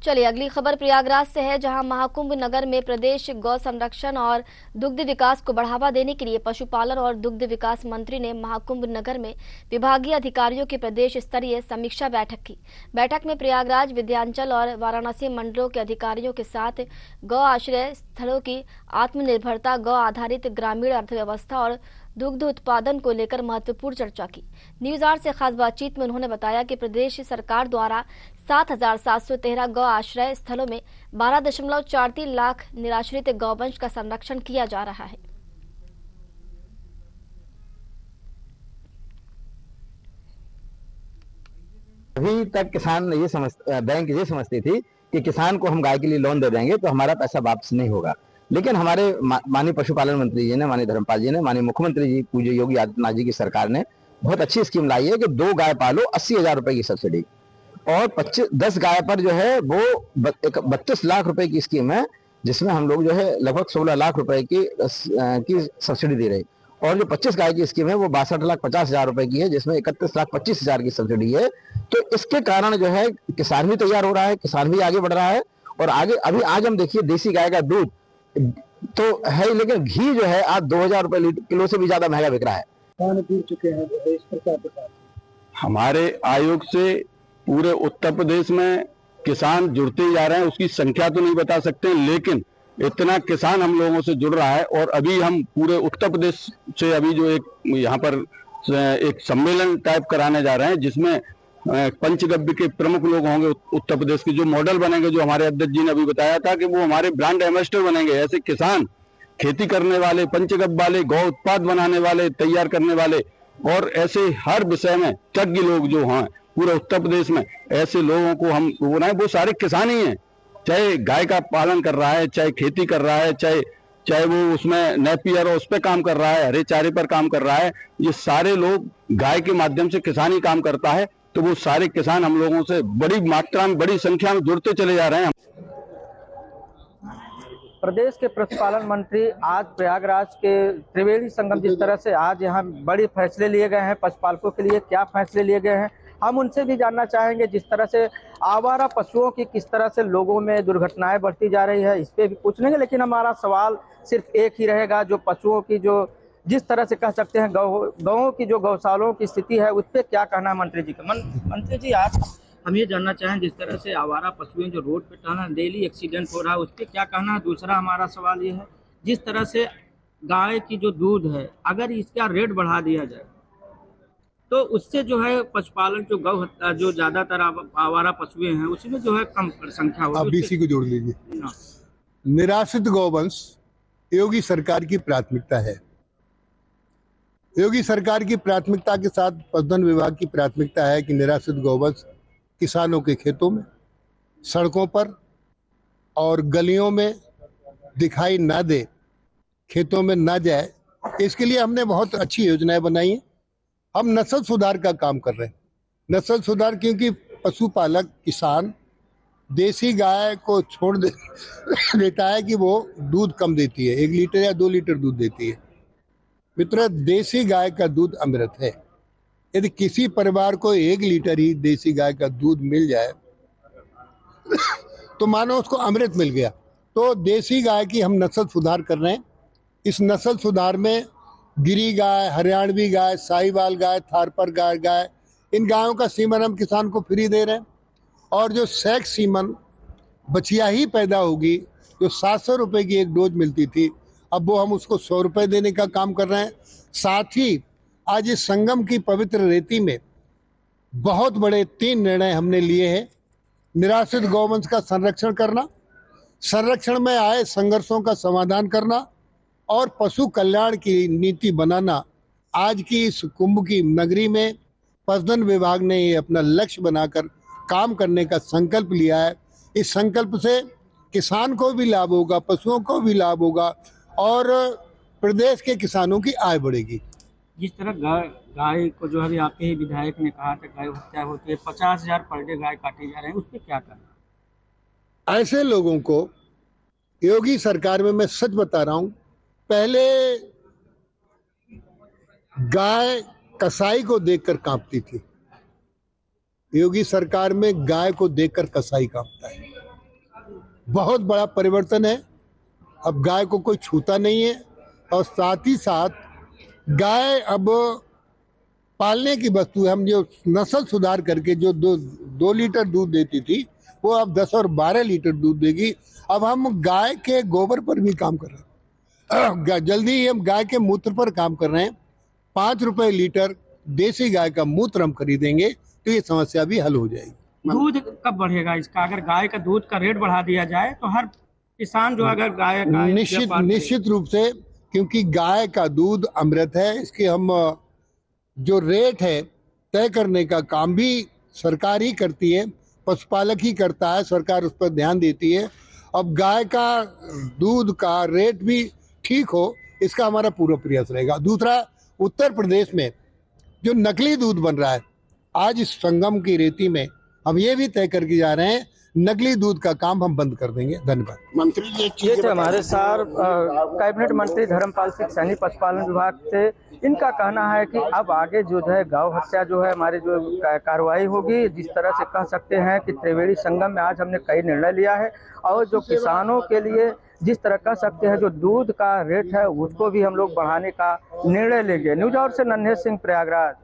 चलिए अगली खबर प्रयागराज से है, जहां महाकुंभ नगर में प्रदेश गौ संरक्षण और दुग्ध विकास को बढ़ावा देने के लिए पशुपालन और दुग्ध विकास मंत्री ने महाकुंभ नगर में विभागीय अधिकारियों की प्रदेश स्तरीय समीक्षा बैठक की। बैठक में प्रयागराज, विंध्याचल और वाराणसी मंडलों के अधिकारियों के साथ गौ आश्रय स्थलों की आत्मनिर्भरता, गौ आधारित ग्रामीण अर्थव्यवस्था और दुग्ध उत्पादन को लेकर महत्वपूर्ण चर्चा की। न्यूज 8 से खास बातचीत में उन्होंने बताया कि प्रदेश सरकार द्वारा 7,713 गौ आश्रय स्थलों में 12.43 लाख निराश्रित गौवंश का संरक्षण किया जा रहा है। अभी तक किसान बैंक ये समझती थी कि किसान को हम गाय के लिए लोन दे देंगे तो हमारा पैसा वापस नहीं होगा, लेकिन हमारे माननीय पशुपालन मंत्री जी ने, माननीय धर्मपाल जी ने, माननीय मुख्यमंत्री जी पूज्य योगी आदित्यनाथ जी की सरकार ने बहुत अच्छी स्कीम लाई है कि 2 गाय पालो 80,000 रुपए की सब्सिडी, और 10 गाय पर जो है वो 32 लाख रुपए की स्कीम है, जिसमें हम लोग जो है लगभग 16 लाख रुपए की सब्सिडी दे रही। और जो 25 गाय की स्कीम है वो 62,50,000 रुपए की है, जिसमें 31,25,000 की सब्सिडी है। तो इसके कारण जो है किसान भी तैयार हो रहा है, किसान भी आगे बढ़ रहा है। और आगे अभी आज हम देखिए देसी गाय का दूध तो है, लेकिन घी जो है आज 2,000 रुपए किलो से भी ज्यादा महंगा बिक रहा है। जुड़ चुके हैं देश पर, क्या बता? हमारे आयोग से पूरे उत्तर प्रदेश में किसान जुड़ते जा रहे हैं, उसकी संख्या तो नहीं बता सकते, लेकिन इतना किसान हम लोगों से जुड़ रहा है। और अभी हम पूरे उत्तर प्रदेश से अभी जो एक यहाँ पर एक सम्मेलन टाइप कराने जा रहे हैं, जिसमें पंचगव्य के प्रमुख लोग होंगे उत्तर प्रदेश के, जो मॉडल बनेंगे, जो हमारे अध्यक्ष जी ने अभी बताया था कि वो हमारे ब्रांड एम्बेसडर बनेंगे। ऐसे किसान, खेती करने वाले, पंचगव्य वाले, गौ उत्पाद बनाने वाले, तैयार करने वाले, और ऐसे हर विषय में तज्ञ लोग जो हैं पूरे उत्तर प्रदेश में, ऐसे लोगों को हम बनाए। वो सारे किसान ही हैं, चाहे गाय का पालन कर रहा है, चाहे खेती कर रहा है, चाहे वो उसमें नेपियर और उस पर काम कर रहा है, हरे चारे पर काम कर रहा है। ये सारे लोग गाय के माध्यम से किसान ही काम करता है। तो वो सारे किसान हम लोगों से बड़ी मात्रा में, बड़ी संख्या में जुड़ते चले जा रहे हैं। प्रदेश के पशुपालन मंत्री आज प्रयागराज के त्रिवेणी संगम, जिस तरह से आज यहाँ बड़े फैसले लिए गए हैं पशुपालकों के लिए, क्या फैसले लिए गए हैं हम उनसे भी जानना चाहेंगे। जिस तरह से आवारा पशुओं की किस तरह से लोगों में दुर्घटनाएं बढ़ती जा रही है, इस पे भी पूछेंगे। लेकिन हमारा सवाल सिर्फ एक ही रहेगा, जो पशुओं की जो जिस तरह से कह सकते हैं गौओं की जो गौशालों की स्थिति है, उस पर क्या कहना है मंत्री जी का? मंत्री जी, आज हम ये जानना चाहें, जिस तरह से आवारा पशुएं जो रोड पे टहना, डेली एक्सीडेंट हो रहा है, उस पर क्या कहना है? दूसरा हमारा सवाल ये है, जिस तरह से गाय की जो दूध है, अगर इसका रेट बढ़ा दिया जाए तो उससे जो है पशुपालन, जो गौ हत्या, जो ज्यादातर आवारा पशुएं हैं, उसमें जो है कम संख्या हो। आप बीसी को जोड़ लीजिए। निराश्रित गौवंश योगी सरकार की प्राथमिकता है। योगी सरकार की प्राथमिकता के साथ पशुधन विभाग की प्राथमिकता है कि निराश्रित गौवंश किसानों के खेतों में, सड़कों पर और गलियों में दिखाई ना दे, खेतों में ना जाए। इसके लिए हमने बहुत अच्छी योजनाएं बनाई हैं। हम नस्ल सुधार का काम कर रहे हैं। नस्ल सुधार क्योंकि पशुपालक किसान देसी गाय को छोड़ देता है कि वो दूध कम देती है, 1 लीटर या 2 लीटर दूध देती है। मित्र, देसी गाय का दूध अमृत है। यदि किसी परिवार को 1 लीटर ही देसी गाय का दूध मिल जाए तो मानो उसको अमृत मिल गया। तो देसी गाय की हम नस्ल सुधार कर रहे हैं। इस नस्ल सुधार में गिरी गाय, हरियाणवी गाय, साहिवाल गाय, थारपर गाय, इन गायों का सीमन हम किसान को फ्री दे रहे हैं। और जो सेक्स सीमन बछिया ही पैदा होगी, जो 700 रुपए की एक डोज मिलती थी, अब वो हम उसको 100 रुपए देने का काम कर रहे हैं। साथ ही आज इस संगम की पवित्र रेती में बहुत बड़े 3 निर्णय हमने लिए हैं। निराश्रित गौवंश का संरक्षण करना, संरक्षण में आए संघर्षों का समाधान करना और पशु कल्याण की नीति बनाना। आज की इस कुंभ की नगरी में पशुधन विभाग ने ये अपना लक्ष्य बनाकर काम करने का संकल्प लिया है। इस संकल्प से किसान को भी लाभ होगा, पशुओं को भी लाभ होगा और प्रदेश के किसानों की आय बढ़ेगी। जिस तरह गाय को जो अभी आपके ही विधायक ने कहा था गाय हत्या होती है, 50,000 पर डे गाय काटे जा रहे हैं, उस पर क्या करना? ऐसे लोगों को योगी सरकार में मैं सच बता रहा हूं, पहले गाय कसाई को देखकर कांपती थी। योगी सरकार में गाय को देखकर कसाई कांपता है। बहुत बड़ा परिवर्तन है। अब गाय को कोई छूता नहीं है और साथ ही साथ गाय अब पालने की वस्तु है। हम जो नस्ल सुधार करके जो 2 लीटर दूध देती थी वो अब 10 और 12 लीटर दूध देगी। अब हम गाय के गोबर पर भी काम कर रहे हैं। जल्दी ही हम गाय के मूत्र पर काम कर रहे हैं। 5 रुपए लीटर देसी गाय का मूत्र हम खरीदेंगे तो ये समस्या भी हल हो जाएगी। दूध कब बढ़ेगा इसका? अगर गाय का दूध का रेट बढ़ा दिया जाए तो हर किसान जो अगर गाय निश्चित रूप से, क्योंकि गाय का दूध अमृत है, इसके हम जो रेट है तय करने का काम भी सरकार ही करती है, पशुपालक ही करता है, सरकार उस पर ध्यान देती है। अब गाय का दूध का रेट भी ठीक हो, इसका हमारा पूरा प्रयास रहेगा। दूसरा, उत्तर प्रदेश में जो नकली दूध बन रहा है, आज इस संगम की रेती में हम ये भी तय करके जा रहे हैं, नकली दूध का काम हम बंद कर देंगे। धन्यवाद। मंत्री जी, ये थे हमारे साथ कैबिनेट मंत्री धर्मपाल सिंह सैनी पशुपालन विभाग से। इनका कहना है कि अब आगे जो है गौ हत्या जो है हमारी जो कार्रवाई होगी, जिस तरह से कह सकते हैं कि त्रिवेणी संगम में आज हमने कई निर्णय लिया है और जो किसानों के लिए जिस तरह कह सकते हैं जो दूध का रेट है उसको भी हम लोग बढ़ाने का निर्णय लेंगे। न्यूज आवर से नन्हे सिंह, प्रयागराज।